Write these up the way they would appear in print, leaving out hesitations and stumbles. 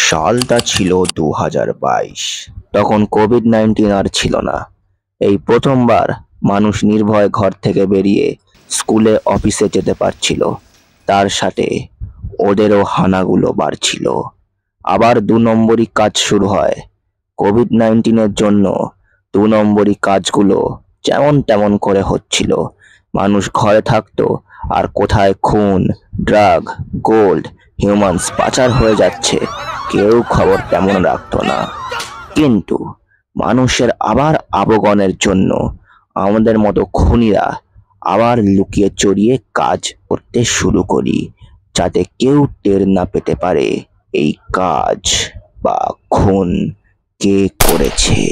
সালটা ছিল 2022। তখন কোভিড-19 আর ছিল না। এই প্রথমবার মানুষ নির্ভয়ে ঘর থেকে বেরিয়ে স্কুলে অফিসে যেতে পারছিল। তার সাথে ওদেরও হানাগুলো বাড়ছিল। আবার 2 নম্বরি কাজ শুরু হয়। কোভিড-19 জন্য 2 নম্বরি কাজগুলো যেমন তেমন করে হচ্ছিল। মানুষ ঘরে থাকতো আর কোথায় খুন, ড্রাগ, গোল্ড, হিউম্যানস পাচার হয়ে যাচ্ছে কেউ খবর তেমন রাখতো না। কিন্তু মানুষের আবার আবগনের জন্য আমাদের মতো খুনিরা আবার লুকিয়ে চড়িয়ে কাজ করতে শুরু করি, যাতে কেউ টের না পেতে পারে এই কাজ বা খুন কে করেছে।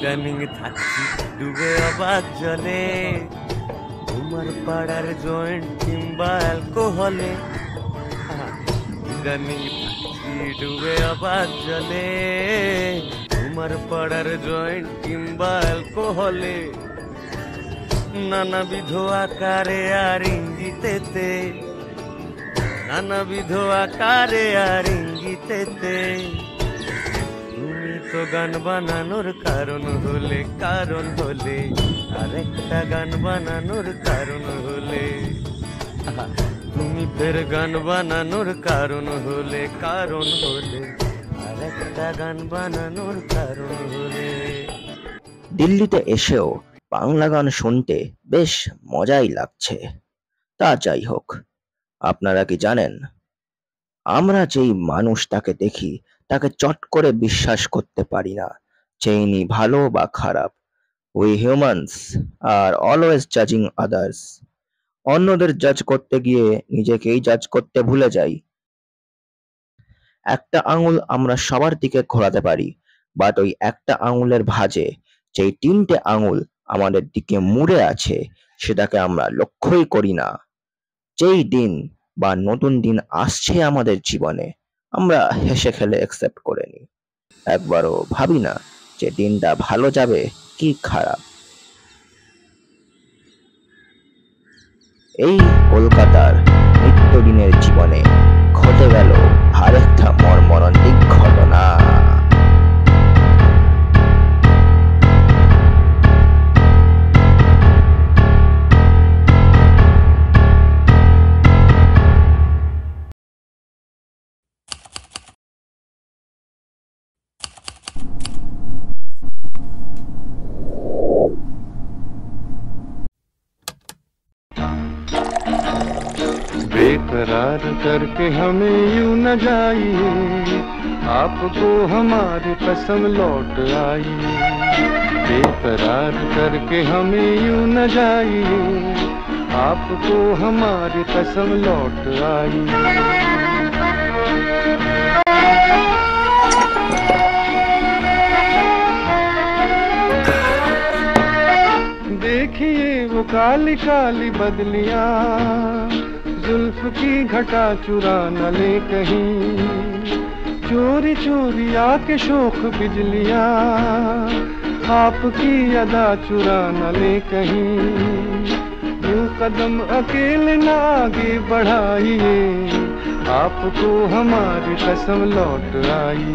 ইদানিং থাকছি ডুবে অবাক জলে, তোমার পাড়ার জয়েন্ট কিংবা অ্যালকোহলে। ইদানিং থাকছি ডুবে অবাক জলে, তোমার পাড়ার জয়েন্ট কিংবা অ্যালকোহলে। নানাবিধ আকারে আর ইঙ্গিতেতে, নানাবিধ আকারে আর ইঙ্গিতেতে। তুমি তো গান বানানোর কারণ হলে, কারণ হলে আরেকটা গান বানানোর কারণ হলে। তুমি ফের গান বানানোর কারণ হলে, কারণ হলে আরেকটা গান বানানোর কারণ হলে। দিল্লিতে এসেও বাংলা গান শুনতে বেশ মজাই লাগছে। তা যাই হোক, আপনারা কি জানেন আমরা যেই মানুষটাকে দেখি তাকে চট করে বিশ্বাস করতে পারি না, চেইনি ভালো বা খারাপ। উই হিউম্যানস আর অলওয়েজ জাজিং আদার্স। অন্যদের জাজ করতে গিয়ে নিজেকেই জাজ করতে ভুলে যাই। একটা আঙুল আমরা সবার দিকে ঘোরাতে পারি, বাট ওই একটা আঙুলের ভাঁজে যেই 3টে আঙুল আমাদের দিকে মুড়ে আছে সেটাকে আমরা লক্ষ্যই করি না। যেই দিন বা নতুন দিন আসছে আমাদের জীবনে আমরা হেসে খেলে অ্যাকসেপ্ট করে নিই, একবারও ভাবি না যে দিনটা ভালো যাবে কি খারাপ। এই কলকাতার নিত্যদিনের জীবনে ঘটে গেল আরেকটা মর্মন্তিক ঘটনা। बेकरार करके हमें यूं न जाइए, आपको हमारी कसम लौट आई। बेकरार करके हमें यूं न जाइए, आपको हमारी कसम लौट आई। देखिए वो काली काली बदलियां, जुल्फ की घटा चुरा न ले कहीं, चोरी चोरी आके शोख बिजलियां, आपकी अदा चुरा न ले कहीं। यूं कदम अकेले न आगे बढ़ाइए, आपको हमारी कसम लौट आई।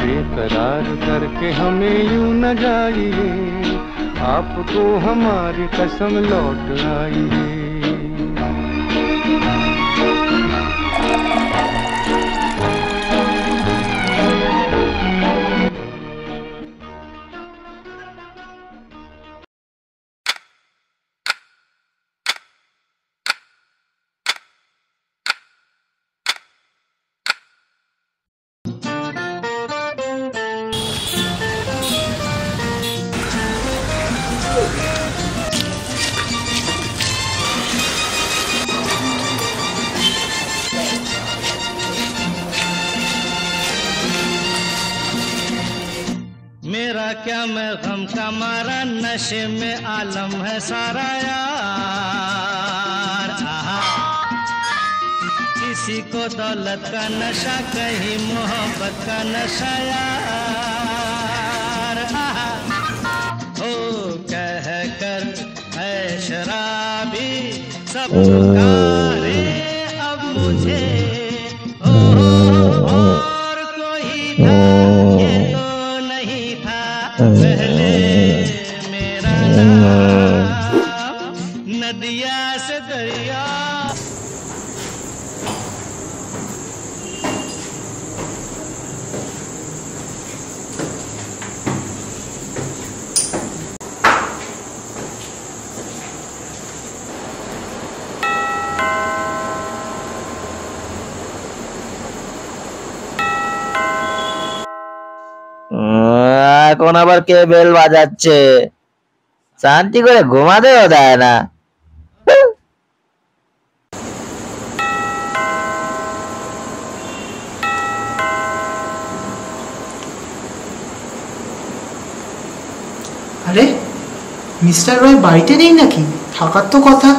बेकरार करके हमें यूं न जाइए, आपको हमारी कसम लौट आई। मेरा क्या मैं गम का मारा, नशे में आलम है सारा यार। आहा, किसी को दौलत का नशा, कहीं मोहब्बत का नशा यार। आहा, हो कह कर है शराबी सब पुकारे अब मुझे, और कोई था ये तो नहीं था पहले मेरा नाम, नदिया से दरिया। এখন আবার কে বেল বাজাচ্ছে? শান্তি করে ঘুমাতেও দেয় না। আরে মিস্টার রয় বাড়িতে নেই নাকি? থাকার তো কথা।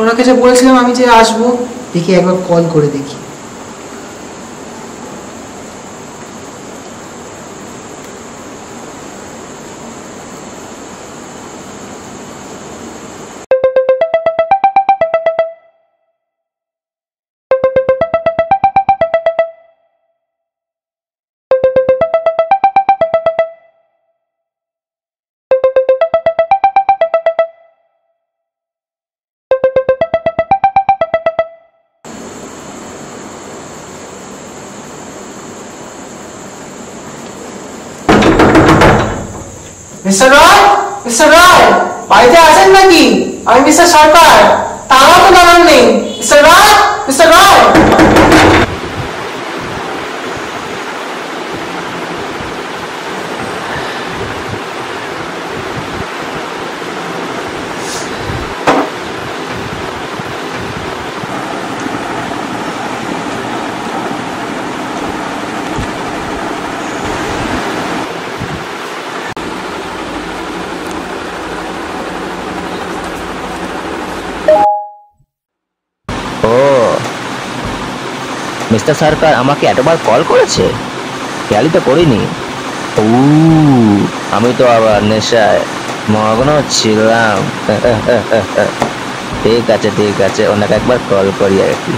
ওনাকে যে বলেছিলাম আমি যে আসবো, দেখি একবার কল করে দেখি। মিস্টার রয়, মিস্টার রয় বাড়িতে আছেন নাকি? আমি মিস্টার সরকার। তারাও তো দাঁড়ান নেই। Mister Roy, mister Roy. Mister সরকার আমাকে এতবার কল করেছে, খেয়ালই তো করিনি। ও, আমি তো আবার নেশায় মগ্ন ছিলাম। ঠিক আছে ঠিক আছে, ওনাকে একবার কল করি আর কি।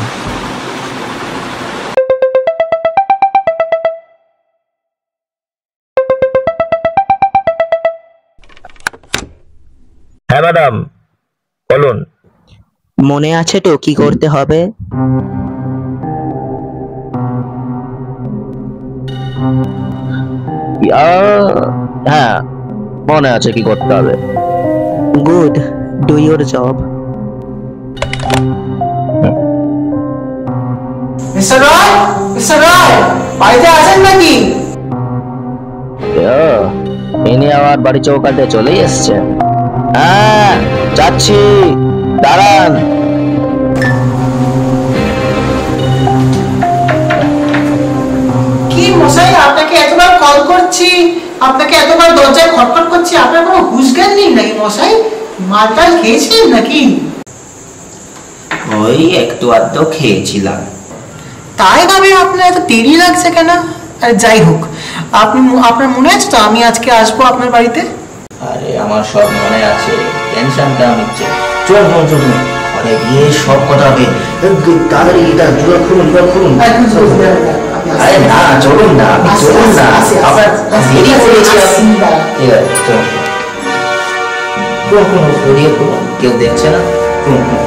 হ্যাঁ ম্যাডাম, বলুন। মনে আছে তো কি করতে হবে? হ্যাঁ, মনে আছে কি করতে হবে। Good, do your job. Mister Roy, mister Roy, বাড়িতে আছেন নাকি? ইনি আবার বাড়ি চৌকাঠে চলেই এসছেন। হ্যাঁ যাচ্ছি, দাঁড়ান। কি মশাই, আপনাকে এতবার কল করছি, আপনাকে এতবার দরজায় খটখট করছি, আপনার কোনো হুঁশ জ্ঞান নেই নাকি মশাই? মালটাল খেয়েছিলেন নাকি? ওই একটু আধটু খেয়েছিলাম। তাই ভাবে আপনার এত দেরি লাগছে কেন? আর যাই হোক, আপনার মনে আছে তো আমি আজকে আসবো আপনার বাড়িতে? আরে আমার সব মনে আছে, টেনশন কেন নিচ্ছে? চল চল চল, ঘরে গিয়ে সব কথা হবে। তাড়াতাড়ি এটা জোগাড় খুলুন, জোগাড় খুলুন। আরে না, চলুন না, চলুন না, আবার দেরি করেছি আমি। ঠিক আছে চলুন, খুলুন খুলুন, খুলুন, কেউ দেখছে না। খুলুন খুলুন,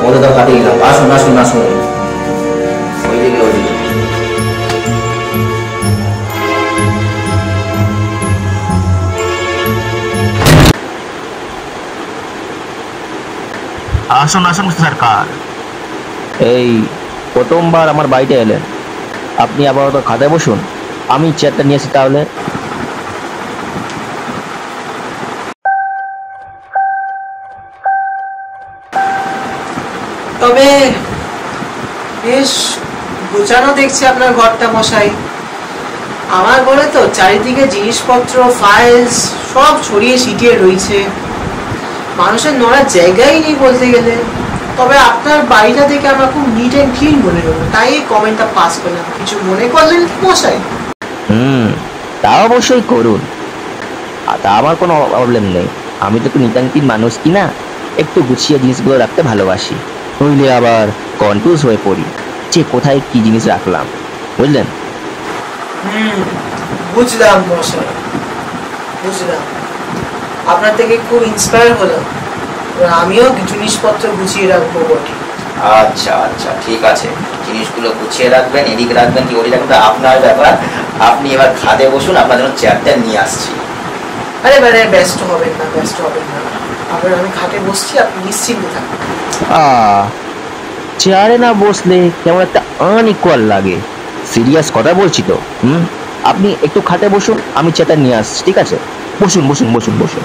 বলে তো কাটিয়ে গেলাম। আসুন আসুন আসুন, ওইদিকে ওইদিকে। আসুন আসুন সরকার। এই প্রথমবার আমার বাড়িতে এলেন, আপনি আপাতত খাতে বসুন, আমি চেয়ারটা নিয়েছি তাহলে। তবে বেশ গোছানো দেখছি আপনার ঘরটা মশাই। আমার ঘরে তো চারিদিকে জিনিসপত্র, ফাইলস সব ছড়িয়ে ছিটিয়ে রয়েছে, মানুষের নড়ার জায়গাই নেই বলতে গেলে। তবে আপনার বাড়িটা থেকে আমার খুব নিট অ্যান্ড ক্লিন মনে হলো, তাই এই কমেন্টটা পাস করলাম। কিছু মনে করলেন কি মশাই? তা অবশ্যই করুন, তা আমার কোনো প্রবলেম নেই। আমি তো একটু নিট অ্যান্ড ক্লিন মানুষ কি না, একটু গুছিয়ে জিনিসগুলো রাখতে ভালোবাসি। নইলে আবার কনফিউজ হয়ে পড়ি যে কোথায় কি জিনিস রাখলাম, বুঝলেন? বুঝলাম মশাই, বুঝলাম। আপনার থেকে খুব ইন্সপায়ার হলাম, আমিও জিনিসপত্র গুছিয়ে রাখবো বটে। আচ্ছা আচ্ছা ঠিক আছে, জিনিসগুলো গুছিয়ে রাখবেন, এদিক রাখবেন কি ওদিক রাখবেন আপনার ব্যাপার। আপনি এবার খাদে বসুন, আপনার জন্য চেয়ারটা নিয়ে আসছি। আরে ব্যস্ত হবেন না, ব্যস্ত হবেন না। আপনার আমি খাটে বসছি, আপনি নিশ্চিন্তে থাকুন। চেয়ারে না বসলে কেমন একটা আনইকুয়াল লাগে। সিরিয়াস কথা বলছি তো। আপনি একটু খাটে বসুন, আমি চেয়ারটা নিয়ে আসছি, ঠিক আছে? বসুন বসুন বসুন বসুন,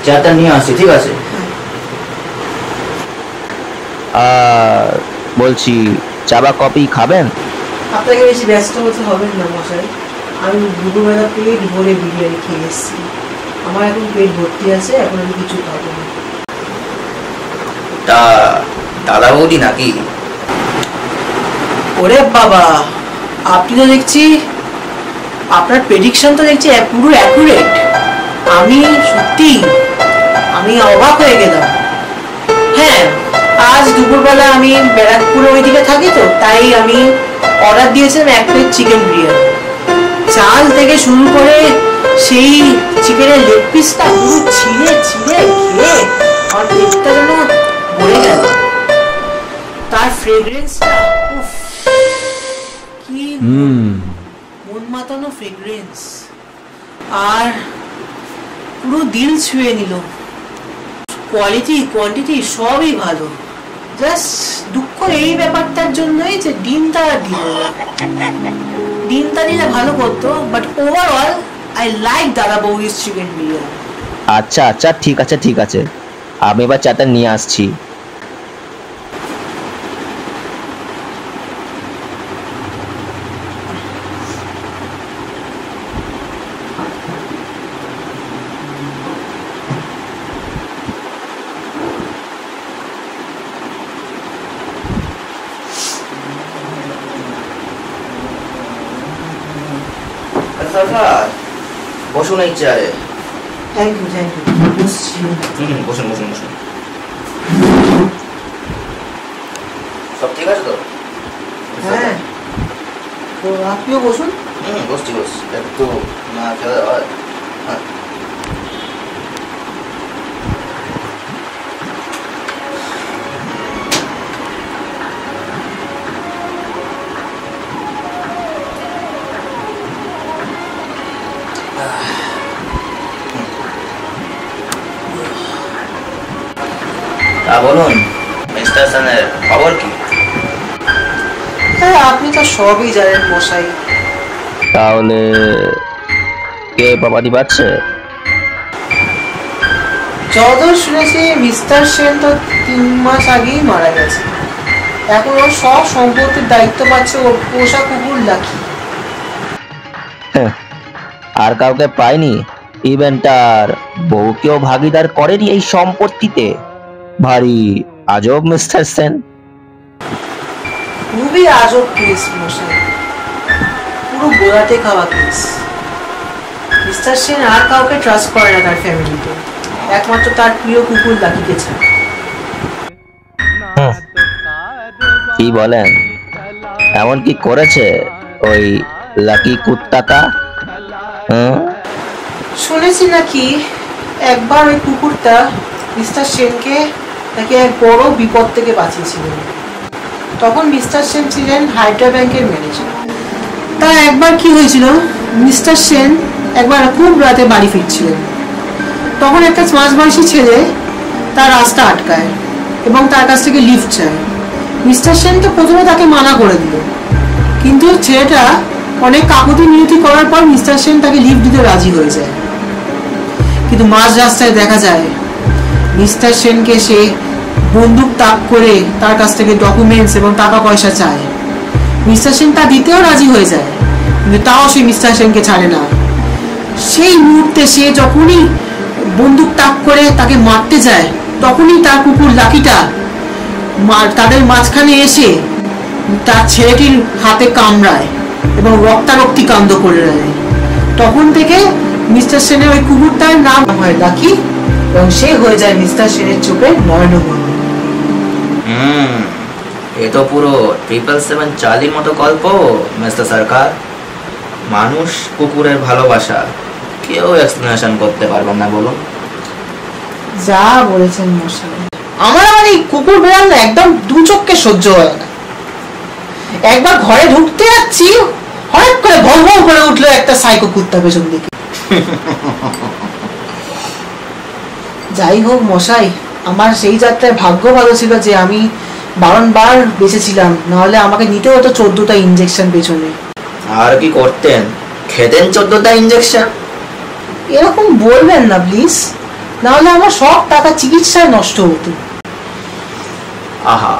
চেয়ারটা নিয়ে আসছি, ঠিক আছে? বলছি চা বা কফি খাবেন? আপনাকে বেশি ব্যস্ত হতে হবে না মশাই, আমি দুপুরবেলা পেট ভরে বিরিয়ানি খেয়ে এসেছি। আমার এখন পেট ভর্তি আছে, এখন আমি কিছু খাবো না। তা দাদা বৌদি নাকি? ওরে বাবা, আপনি তো দেখছি, আপনার প্রেডিকশন তো দেখছি পুরো অ্যাকুরেট। আমি সত্যি আমি অবাক হয়ে গেলাম। হ্যাঁ, আজ দুপুরবেলা আমি ব্যারাকপুরে ওইদিকে থাকি তো, তাই আমি অর্ডার দিয়েছিলাম 1 প্লেট চিকেন বিরিয়ানি। চাল থেকে শুরু করে সেই চিকেনের লেগ পিসটা পুরো ছিঁড়ে ছিঁড়ে খেয়ে আমার পেটটা যেন ভরে গেল। তার ফ্রেগ্রেন্সটা, কি মন মাতানো ফ্রেগ্রেন্স, আর পুরো দিল ছুঁয়ে নিল। কোয়ালিটি কোয়ান্টিটি সবই ভালো, জাস্ট দুঃখ এই ব্যাপারটার জন্যই যে ডিমটা দিল না। ডিমটা দিলে ভালো করতো, বাট ওভারঅল আই লাইক দাদা বৌদিস চিকেন বিরিয়ানি। আচ্ছা আচ্ছা ঠিক আছে ঠিক আছে, আমি এবার চাটা নিয়ে আসছি। সরকার, বসুন এই চেয়ারে। থ্যাংক ইউ বসছি। বসুন বসুন বসুন। সব ঠিক আছে তো? হ্যাঁ, তো আপনিও বসুন। বসছি একটু না খেলে হয়। তা বলুন মিস্টার সেনের খবর কি? হ্যাঁ, আপনি তো সবই জানেন মশাই। তাহলে কে বাবাদি পাচ্ছে? যতদূর শুনেছি মিস্টার সেন তো 3 মাস আগেই মারা গেছে। এখন ওর সব সম্পত্তির দায়িত্ব পাচ্ছে ওর পোষা কুকুর লাকি। আর কাউকে পায়নি? ইভেন তার বউকেও ভাগিদার করেনি এই সম্পত্তিতে? ভারী আজব মিস্টার সেন। খুবই আজব কেস মশাই, পুরো গোলাতে খাওয়া কেস। মিস্টার সেন আর কাউকে ট্রাস্ট করে না তার ফ্যামিলিতে, একমাত্র তার প্রিয় কুকুর লাকিকে ছাড়া। কি বলেন? এমন কি করেছে ওই লাকি কুত্তাটা? শুনেছি নাকি একবার ওই কুকুরটা মিস্টার সেনকে নাকি এক বড় বিপদ থেকে বাঁচিয়েছিলেন। তখন মিস্টার সেন ছিলেন হাইড্রা ব্যাংকের ম্যানেজার। তা একবার কি হয়েছিল, মিস্টার সেন একবার খুব রাতে বাড়ি ফিরছিলেন। তখন একটা মাঝবয়সী ছেলে তার রাস্তা আটকায় এবং তার কাছ থেকে লিফট চায়। মিস্টার সেন তো প্রথমে তাকে মানা করে দিল, কিন্তু ছেলেটা অনেক কাকুতি মিনতি করার পর মিস্টার সেন তাকে লিফট দিতে রাজি হয়ে যায়। কিন্তু মাঝ রাস্তায় দেখা যায় মিস্টার সেনকে সে বন্দুক তাক করে তার কাছ থেকে ডকুমেন্টস এবং টাকা পয়সা চায়। মিস্টার সেন তা দিতেও রাজি হয়ে যায়, কিন্তু তাও সে মিস্টার সেনকে ছাড়ে না। সেই মুহূর্তে সে যখনই বন্দুক তাক করে তাকে মারতে যায়, তখনই তার কুকুর লাকিটা তাদের মাঝখানে এসে তার ছেলেটির হাতে কামড়ায় এবং রক্তারক্তি কাণ্ড করে দেয়। তখন থেকে মিস্টার সেনের ওই কুকুরটার নাম হয় লাকি এবং সে হয়ে যায় মিস্টার সেনের চোখে নয়নমণি। এ তো পুরো 777 চার্লির মতো গল্প মিস্টার সরকার। মানুষ কুকুরের ভালোবাসা কেউ এক্সপ্লেনেশন করতে পারবেন না বলুন। যা বলেছেন মশাই, আমার আবার এই কুকুর বেড়াল না একদম দু চোখকে সহ্য হয় না। একবার ঘরে ঢুকতে যাচ্ছি, হঠাৎ করে ভৌ ভৌ করে উঠলো একটা সাইকো কুত্তা পেছন দিকে। যাই হোক মশাই, আমার সেই যাত্রায় ভাগ্য ভালো ছিল যে আমি বারংবার বেঁচেছিলাম, নাহলে আমাকে নিতে হতো 14টা ইঞ্জেকশন পেছনে। আর কি করতেন? খেতেন 14টা ইঞ্জেকশন? এরকম বলবেন না প্লিজ, নাহলে আমার সব টাকা চিকিৎসায় নষ্ট হতো। আহা,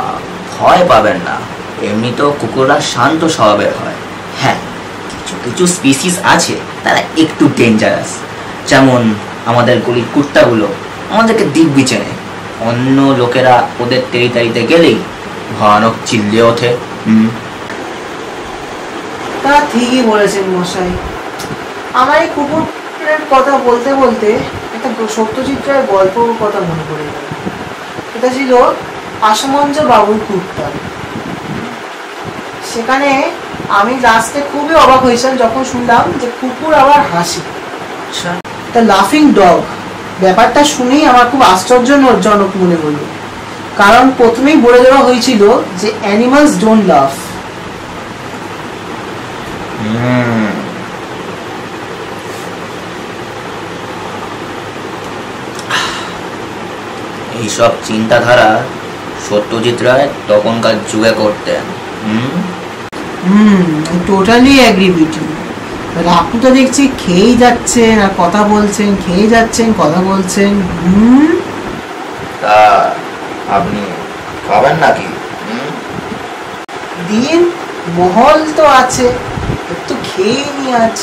ভয় পাবেন না, এমনি তো কুকুররা শান্ত স্বভাবের হয়। হ্যাঁ, কিছু কিছু স্পিসিস আছে তারা একটু ডেঞ্জারাস, যেমন আমাদের গলির কুত্তাগুলো আমাদেরকে দিব্যি চেনে। অন্য লোকেরা ওদের টেরিটারিতে গেলেই ভয়ানক চিল্লে ওঠে। তা ঠিকই বলেছেন মশাই। আমার এই কুকুরের কথা বলতে বলতে একটা সত্যজিৎ রায়ের গল্পর কথা মনে পড়ে গেল। এটা ছিল আসমঞ্জ বাবুর কুত্তা। সেখানে আমি লাস্টে খুবই অবাক হয়েছিলাম যখন শুনলাম যে কুকুর আবার হাসি, দ্য লাফিং ডগ। ব্যাপারটা শুনেই আমার খুব আশ্চর্যজনক মনে হলো, কারণ প্রথমেই বলে দেওয়া হয়েছিল যে অ্যানিমালস ডোন্ট লাফ। এইসব চিন্তাধারা সত্যজিৎ রায় তখনকার যুগে করতেন। Totally agree with you. আপনি তো দেখছি খেয়েই যাচ্ছেন আর কথা বলছেন, খেয়ে যাচ্ছেন কথা বলছেন। তা আপনি খাবেন নাকি? দিন মহল তো আছে, একটু খেয়ে নি আজ।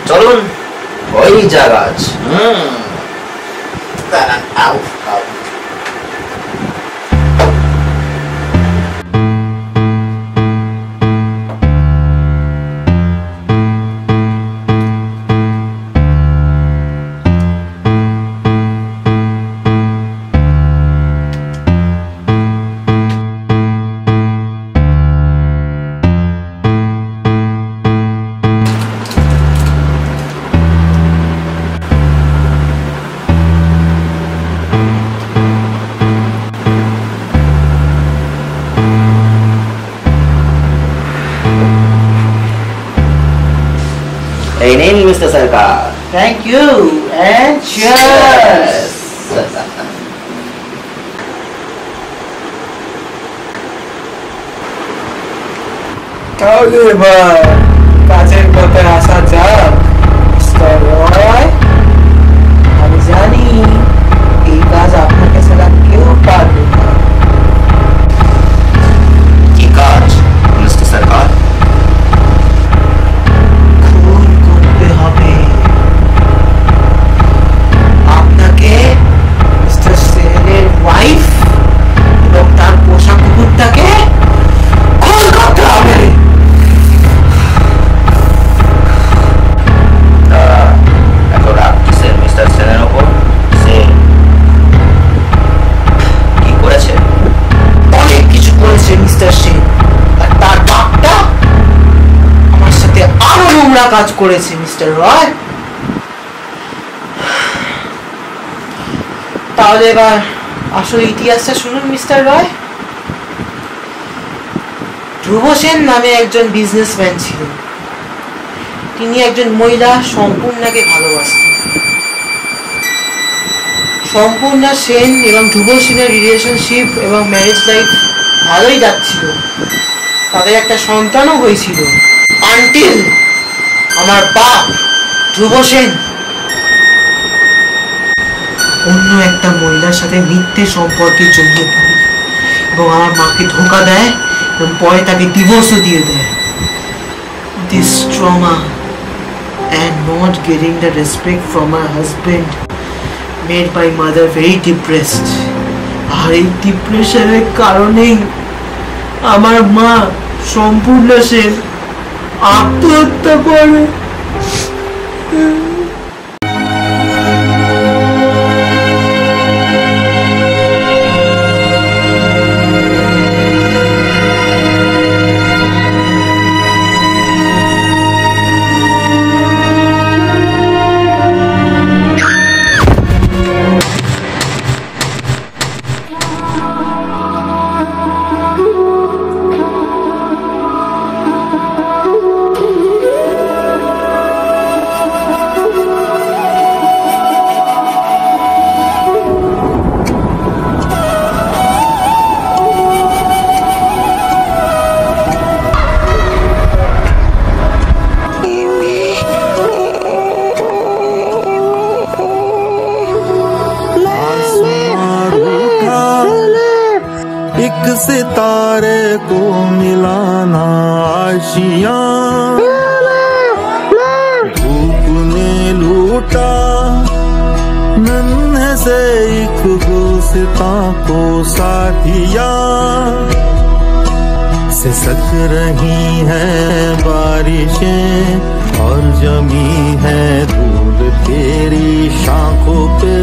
চলুন ওই জায়গা। Mister Sarkar. Thank you and cheers. তাহলে এবার কাজের কথায় আসা যাক মিস্টার রয়। আমি জানি এই কাজ আপনাকে ছাড়া কেউ পারবে না। কি কাজ মিস্টার সরকার? খুন করতে হবে আপনাকে মিস্টার সেনের ওয়াইফ এবং তার পোষা কুকুরটাকে খুন করতে হবে। এত রাগ কিসের মিস্টার সেনের ওপর? সে কি করেছে? অনেক কিছু করেছে মিস্টার সেন, আর তার বাপটা আমার সাথে আরো নোংরা কাজ করেছে মিস্টার রয়। তাহলে এবার আসলে ইতিহাসটা শুনুন মিস্টার রয়। ধ্রুব সেন নামে একজন বিজনেসম্যান ছিলেন। তিনি একজন মহিলা সম্পূর্ণাকে ভালোবাসতেন। সম্পূর্ণা সেন এবং ধ্রুব সেনের রিলেশনশিপ এবং ম্যারেজ লাইফ ভালোই যাচ্ছিল। তাদের একটা সন্তানও হয়েছিল, আনটিল আমার বাপ ধ্রুব সেন অন্য একটা মহিলার সাথে মিথ্যে সম্পর্কে জড়িয়ে পড়ে এবং আমার মাকে ধোঁকা দেয় এবং পরে তাকে ডিভোর্সও দিয়ে দেয়। This trauma and not getting the respect from my husband made my mother very depressed. আর এই ডিপ্রেশনের কারণেই আমার মা সম্পূর্ণ সেন আত্মহত্যা করে। एक सितारे को मिलाना आशियां, धूप ने लूटा नन्हे से एक गुलसिता को साथिया, सिसक रही है बारिशें और जमी है धूल तेरी शाखों पे।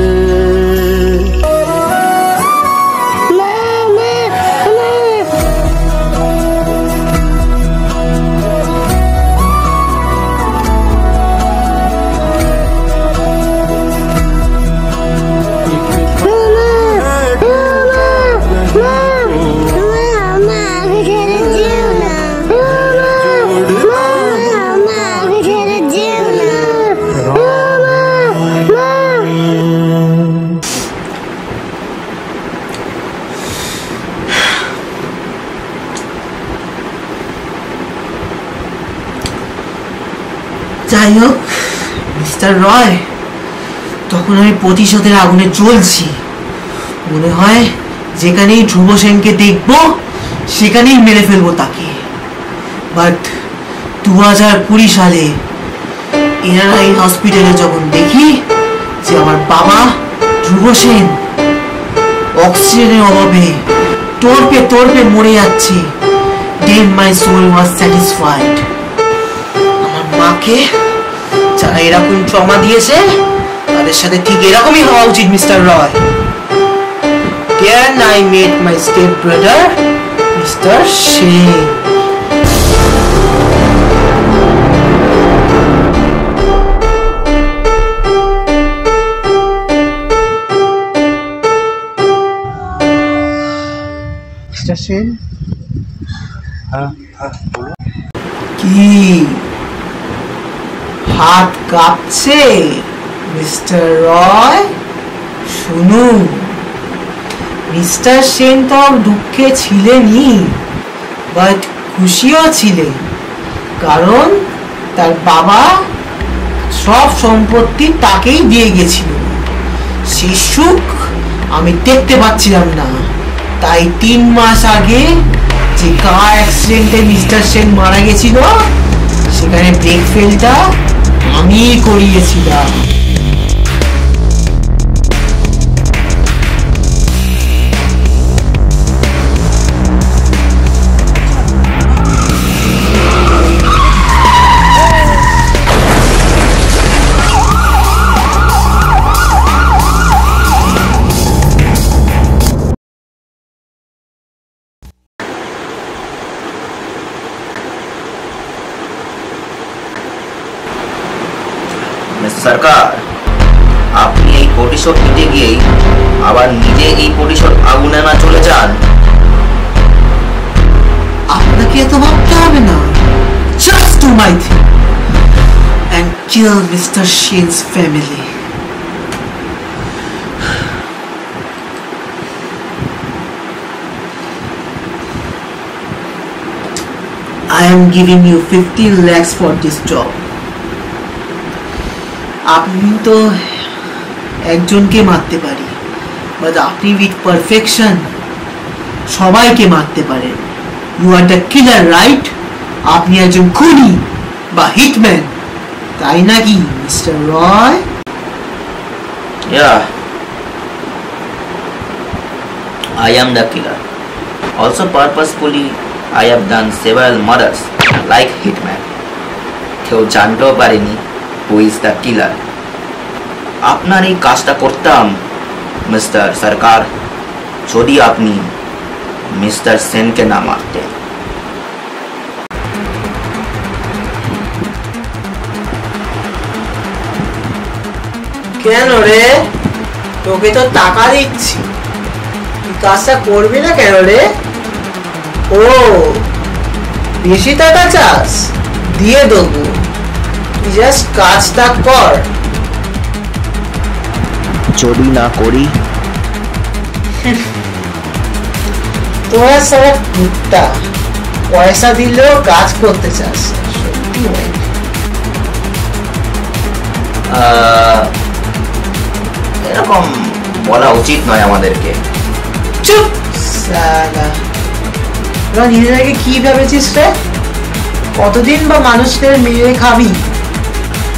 যাই হোক মিস্টার রয়, তখন আমি প্রতিশোধের আগুনে জ্বলছি। মনে হয় যেখানেই ধ্রুব সেনকে দেখবো সেখানেই মেরে ফেলবো তাকে। বাট 2020 সালে এনআরআই হসপিটালে যখন দেখি যে আমার বাবা ধ্রুব সেন অক্সিজেনের অভাবে তড়পে তড়পে মরে যাচ্ছে, then my soul was satisfied. আমার মাকে যারা এরকম ট্রমা দিয়েছে তাদের সাথে ঠিক এরকমই হওয়া উচিত mister Roy. Then I met my step brother, Mr. Shen. Mr. Shen? हाँ हाँ बोलो। কি হাত কাঁপছে মিস্টার রয়। শুনুন, মিস্টার সেন তো দুঃখে ছিলেনই, বাট খুশিও ছিলেন, কারণ তার বাবা সব সম্পত্তি তাকেই দিয়ে গেছিল। সেই সুখ আমি দেখতে পাচ্ছিলাম না, তাই 3 মাস আগে যে কার অ্যাক্সিডেন্টে মিস্টার সেন মারা গেছিল, সেখানে ব্রেক ফেলটা আমি করিয়েছিলাম। মিস্টার সরকার, আপনি এই প্রতিশোধ নিতে গিয়েই আবার নিজে এই প্রতিশোধ আগুনে না চলে যান। আপনাকে এত ভাবতে হবে না, just do my thing and kill Mr. Shen's family. I am giving you 15 lakhs for this job. আপনি তো একজনকে মারতে পারি, বাট আপনি উইথ পারফেকশন সবাইকে মারতে পারেন। You are the killer, right? আপনি একজন খুনি বা হিটম্যান, তাই নাকি mister Roy? Yeah, I am the killer. Also purposefully, I have done several murders like hitman. কেউ জানতেও পারেনি who is the killer. আপনার এই কাজটা করতাম মিস্টার সরকার, যদি আপনি মিস্টার সেনকে না মারতেন। কেন রে? তোকে তো টাকা দিচ্ছি, তুই কাজটা করবি না কেন রে? ও, বেশি টাকা চাস? দিয়ে দেবো, তুই জাস্ট কাজটা কর। যদি না করি? তোরা সারা কুত্তা, পয়সা দিলেও কাজ করতে চাস না, সত্যি ভাই। এরকম বলা উচিত নয় আমাদেরকে। চুপ সালা, তোরা নিজেদেরকে কি ভেবেছিস রে? কতদিন বা মানুষদের মেরে খাবি?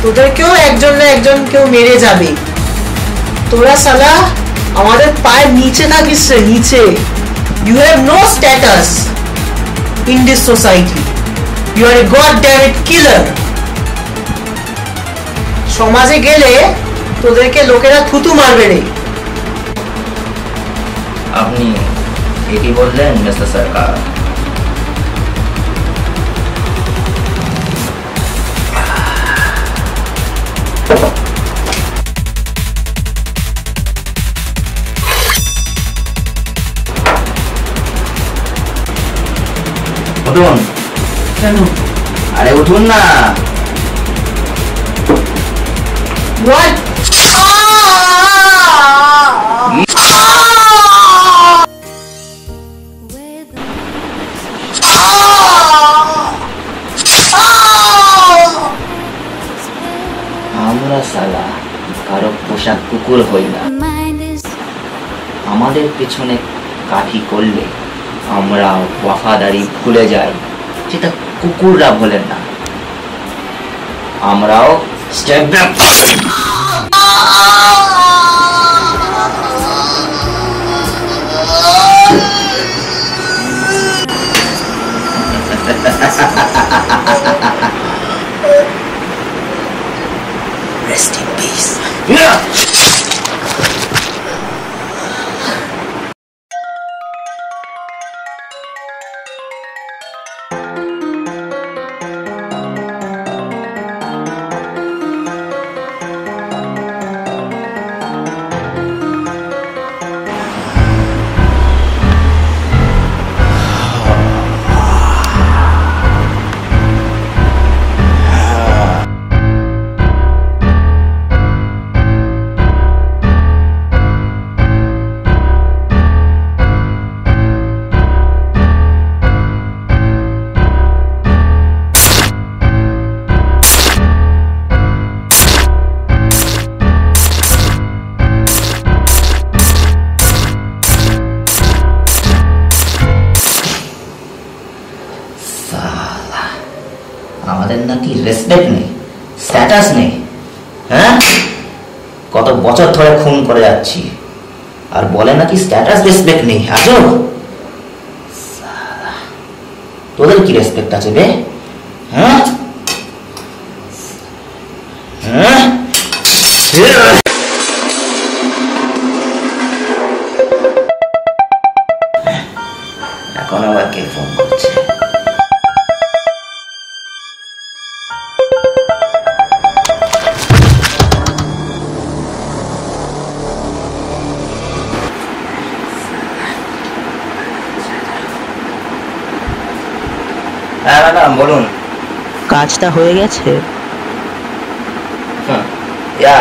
তোদেরকেও একজন না একজন কেউ মেরে যাবে। তোরা সালা আমাদের পায়ের নিচে থাকিস রে, নিচে। You have no status in this society. You are a goddamn killer. সমাজে গেলে তোদেরকে লোকেরা থুতু মারবে রে। আপনি এটি বললেন মিস্টার সরকার? উঠুন। কেন? আরে উঠুন না। What? আমরা সালা কারো পোশাক কুকুর হই না। আমাদের পেছনে কাঠি করলে আমরা ওয়াফাদারি ভুলে যাই, যেটা কুকুররা বলেন না। আমরাও step back. Rest in peace. আমাদের নাকি রেসপেক্ট নেই, স্ট্যাটাস নেই। হ্যাঁ, কত বছর ধরে খুন করে যাচ্ছি আর বলে নাকি স্ট্যাটাস রেসপেক্ট নেই। আজব, তোদের কি রেসপেক্ট আছে বে? হ্যাঁ হ্যাঁ, এখন আবার কে ফোন করছে? হ্যাঁ ম্যাডাম বলুন। কাজটা হয়ে গেছে? ইয়া,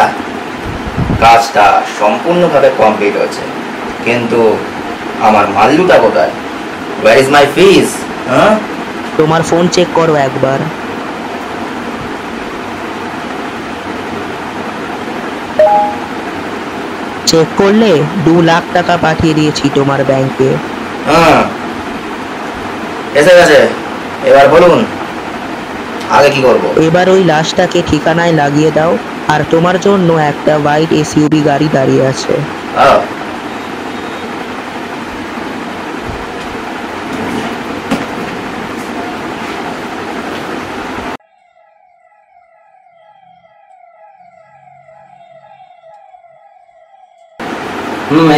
কাজটা সম্পূর্ণভাবে কমপ্লিট হয়েছে, কিন্তু আমার মাল্লুটা কোথায়? হোয়ার ইজ মাই ফিস? হ্যাঁ, তোমার ফোন চেক করো একবার। চেক করলে 2 লাখ টাকা পাঠিয়ে দিয়েছি তোমার ব্যাংকে। হ্যাঁ এসে গেছে। এবার বলুন আগে কি করব? এবার ওই লাশটাকে ঠিকানায় লাগিয়ে দাও, আর তোমার জন্য একটা হোয়াইট এসইউভি গাড়ি দাঁড়িয়ে আছে।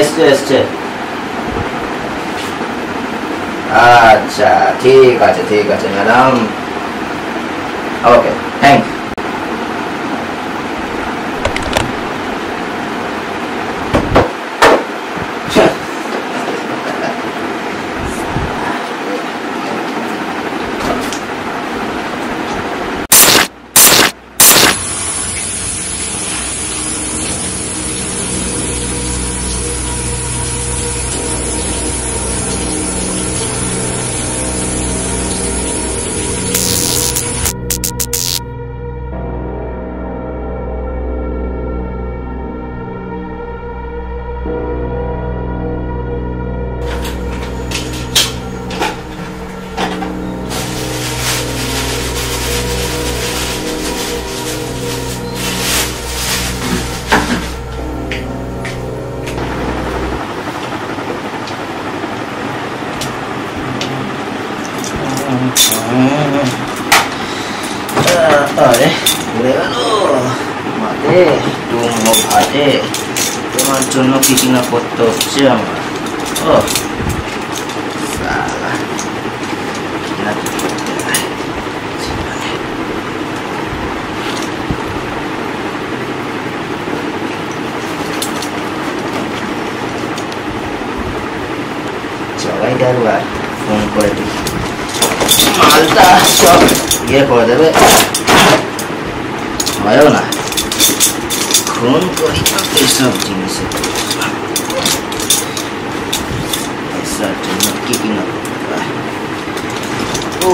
এসছে এসছে। আচ্ছা ঠিক আছে ঠিক আছে ম্যাডাম, ওকে থ্যাংক ইউ। আরে ঘুরে গেল মাঠে ডুমো ঘাটে, তোমার জন্য কিছু না করতে হচ্ছে আমার। ও সালা, না কিছু করতে হয়। চলাই একবার ফোন করে দেখি, মালটা সব ইয়ে করে দেবে। হয়ও না, খুন করি এইসব জিনিসে, এসব জন্য কি কিনা করতে হয়। ও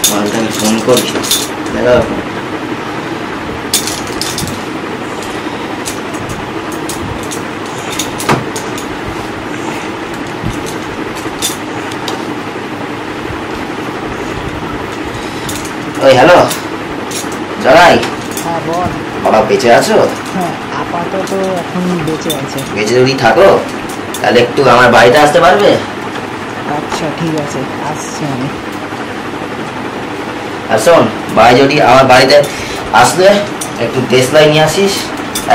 মালটাকে ফোন করি, দেখা ওই হ্যালো জগাই, হ্যাঁ বল। বাবা বেঁচে আছো? হ্যাঁ আপাতত এখন বেঁচে আছে। বেঁচে যদি থাকো তাহলে একটু আমার বাড়িতে আসতে পারবে? আচ্ছা ঠিক আছে, আসছি আমি। আর শোন ভাই, যদি আমার বাড়িতে আসলে একটু দেশলাই নিয়ে আসিস,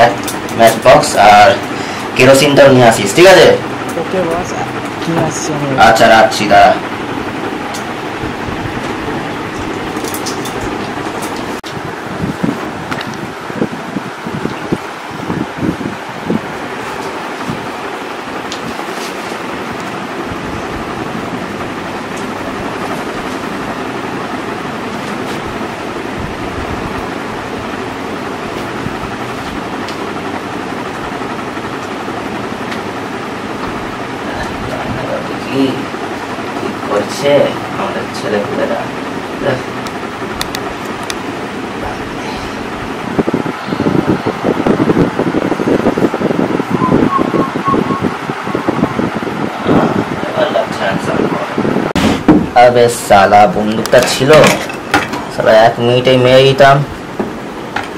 এক ম্যাচ বক্স আর কেরোসিনটাও নিয়ে আসিস, ঠিক আছে? ওকে বস, ঠিক আসছি আমি। আচ্ছা রাখছি, দাঁড়া। কি করছে আমাদের ছেলেপুলেরা? আবে সালা, বন্দুকটা ছিল সালা 1 মিনিটেই মেরে দিতাম।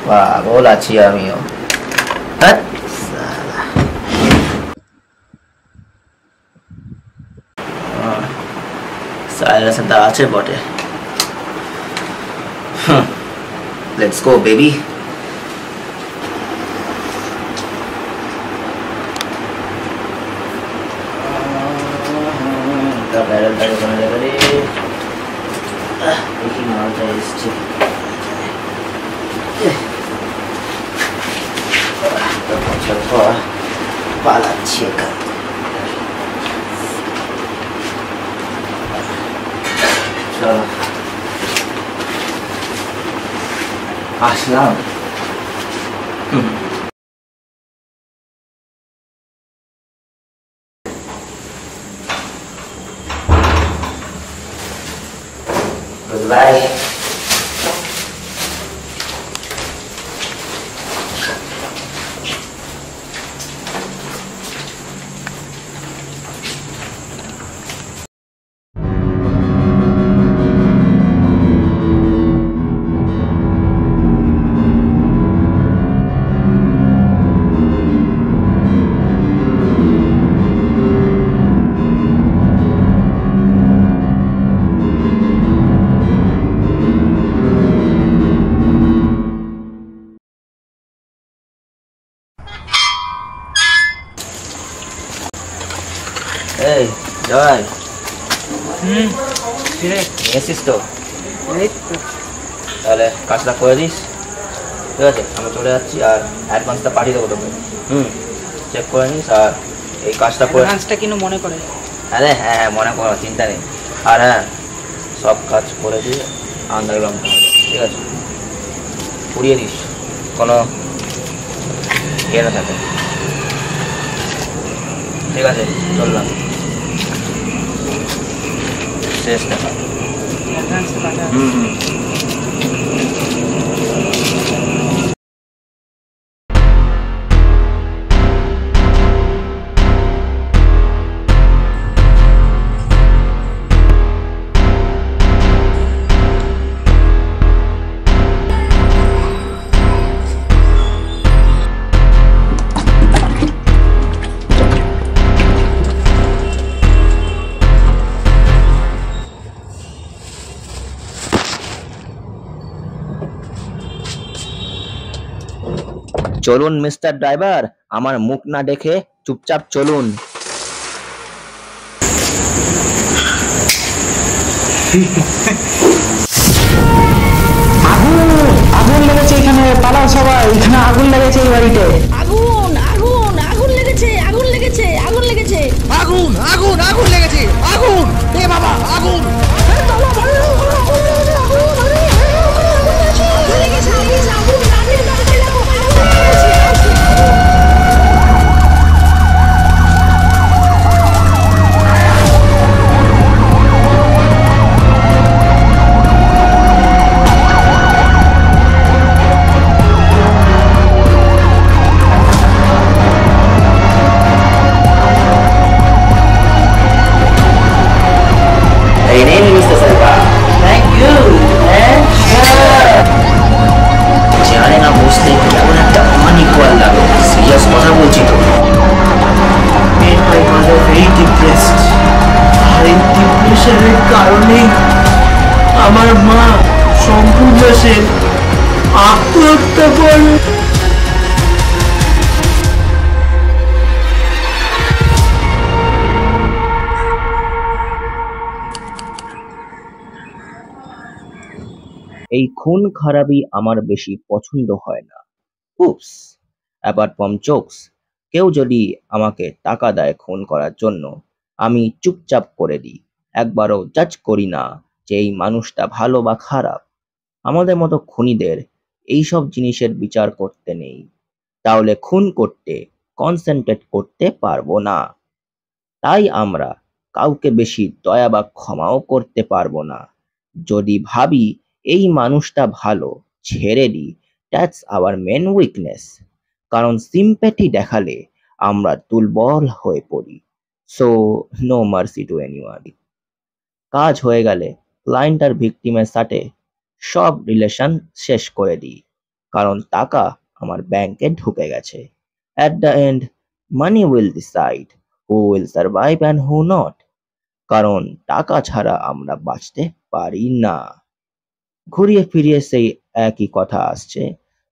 পাগল আছি আমিও। হ্যাঁ সাইলেন্সারটা আছে বটে। Let's go baby. দেখি মালটা এসছে। বছর পর পালাচ্ছি এখান থেকে। চলো আসলাম। Goodbye. এই জয়, এসিস তো? তাহলে কাজটা করে দিস, ঠিক আছে? আমি চলে যাচ্ছি আর অ্যাডভান্সটা পাঠিয়ে দেবো তোকে। চেক করে নিস আর এই কাজটা করে। অ্যাডভান্সটা কিন্তু মনে করে। আরে হ্যাঁ হ্যাঁ, মনে করো, চিন্তা নেই। আর হ্যাঁ, সব কাজ করে দিয়ে আন্ডারগ্রাউন্ড, ঠিক আছে? পুড়িয়ে দিস, কোনো ইয়ে না থাকে, ঠিক আছে? চললাম, শেষ দেখা। অ্যাডভান্সটা পাঠা। চলুন মিস্টার ড্রাইভার, আমার মুখ না দেখে চুপচাপ চলুন। আগুন লেগেছে এখানে, পালাও সবাই, এখানে আগুন লেগেছে এই বাড়িতে। আগুন আগুন আগুন লেগেছে, আগুন লেগেছে, আগুন লেগেছে, আগুন আগুন আগুন লেগেছে, আগুন! এ বাবা, আগুন! জানে না বুঝতে কেমন একটা অনইকুয়াল লাগে। সিরিয়াস কথা বলছি তো। My mother very depressed. আর এই ডিপ্রেশনের কারণে আমার মা সম্পূর্ণ সেন আত্মহত্যা করে। এই খুন খারাপই আমার বেশি পছন্দ হয় না। উপস, অ্যাপার্ট ফ্রম জোকস, কেউ যদি আমাকে টাকা দেয় খুন করার জন্য, আমি চুপচাপ করে দিই। একবারও জাজ করি না যে এই মানুষটা ভালো বা খারাপ। আমাদের মতো খুনিদের এইসব জিনিসের বিচার করতে নেই, তাহলে খুন করতে কনসেন্ট্রেট করতে পারবো না। তাই আমরা কাউকে বেশি দয়া বা ক্ষমাও করতে পারবো না। যদি ভাবি এই মানুষটা ভালো, ছেড়ে দিই, দ্যাটস আওয়ার মেন উইকনেস। কারণ সিম্প্যাথি দেখালে আমরা দুর্বল হয়ে পড়ি। So no mercy to anyone. কাজ হয়ে গেলে ক্লায়েন্ট আর ভিকটিমের সাথে সব রিলেশন শেষ করে দিই, কারণ টাকা আমার ব্যাংকে ঢুকে গেছে। At the end money will decide who will survive and who not, কারণ টাকা ছাড়া আমরা বাঁচতে পারি না। ঘুরিয়ে ফিরিয়ে সেই একই কথা আসছে,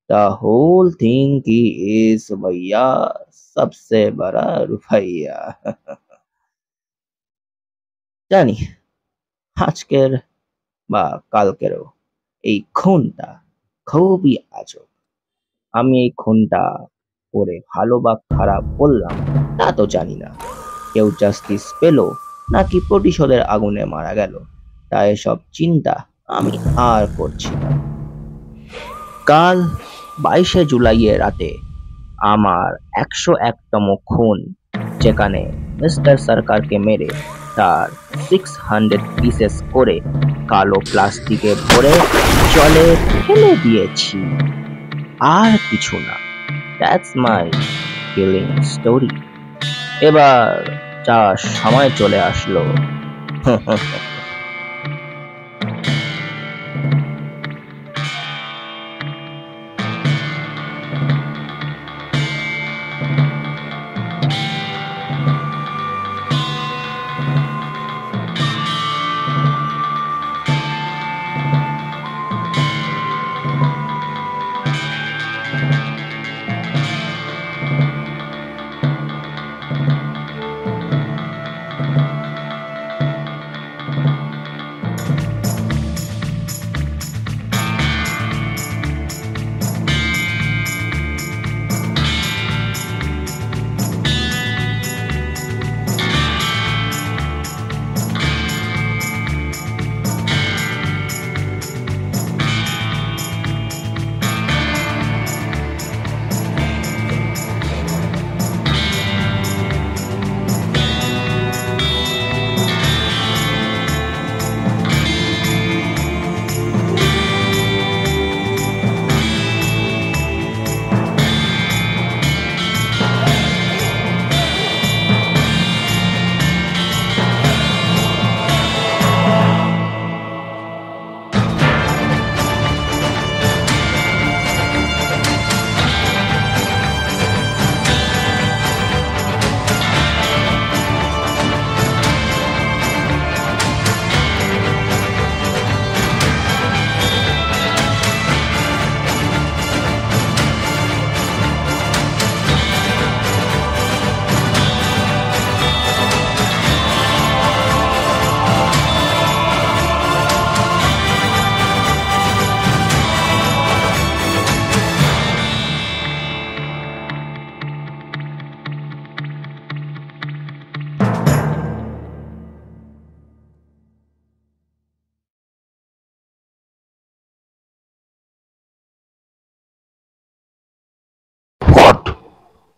দ্য হোল থিং কি ইজ ভাইয়া সবসে বড়া রুফাইয়া। জানি আজকের বা কালকেরও এই খুনটা খুবই আজব। আমি এই খুনটা করে ভালো বা খারাপ বললাম তা তো জানি না। কেউ জাস্টিস পেল নাকি প্রতিশোধের আগুনে মারা গেল, তা এসব চিন্তা আমি আর করছি না। কাল 22শে জুলাইয়ের রাতে আমার 101তম খুন, যেখানে মিস্টার সরকারকে মেরে তার 600 পিসেস করে কালো প্লাস্টিকে ভরে জলে ফেলে দিয়েছি, আর কিছু না। That's my killing story. এবার যা সময় চলে আসলো,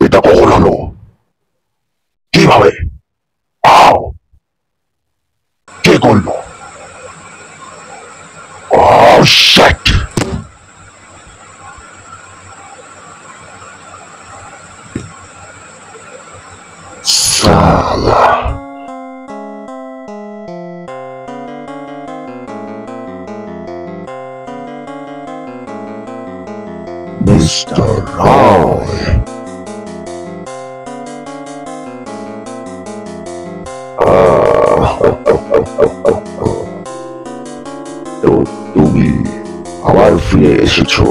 এটা কখন হলো? কিভাবে? কে করলো? Oh shit! সালা। মিস্টার রয়, তো তুমি আবার ফিরে এসেছো।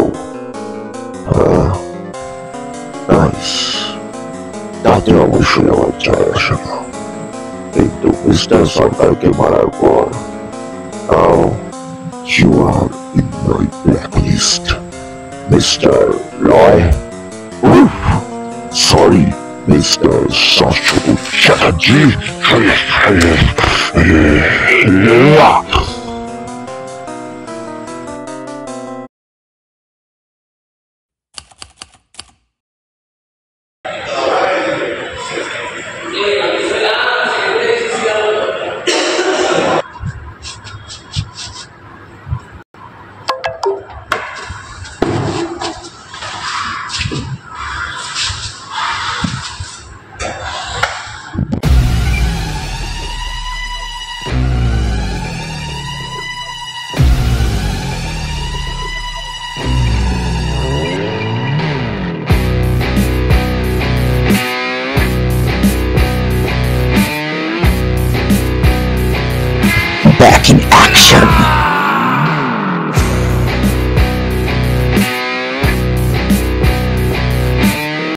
নাইস, তাতে অবশ্যই আমার যায় আসে না, কিন্তু মিস্টার সরকারকে মারার পর you are in my blacklist, Mr. Roy. Sorry, Mr. Sashu Chatterjee. in action.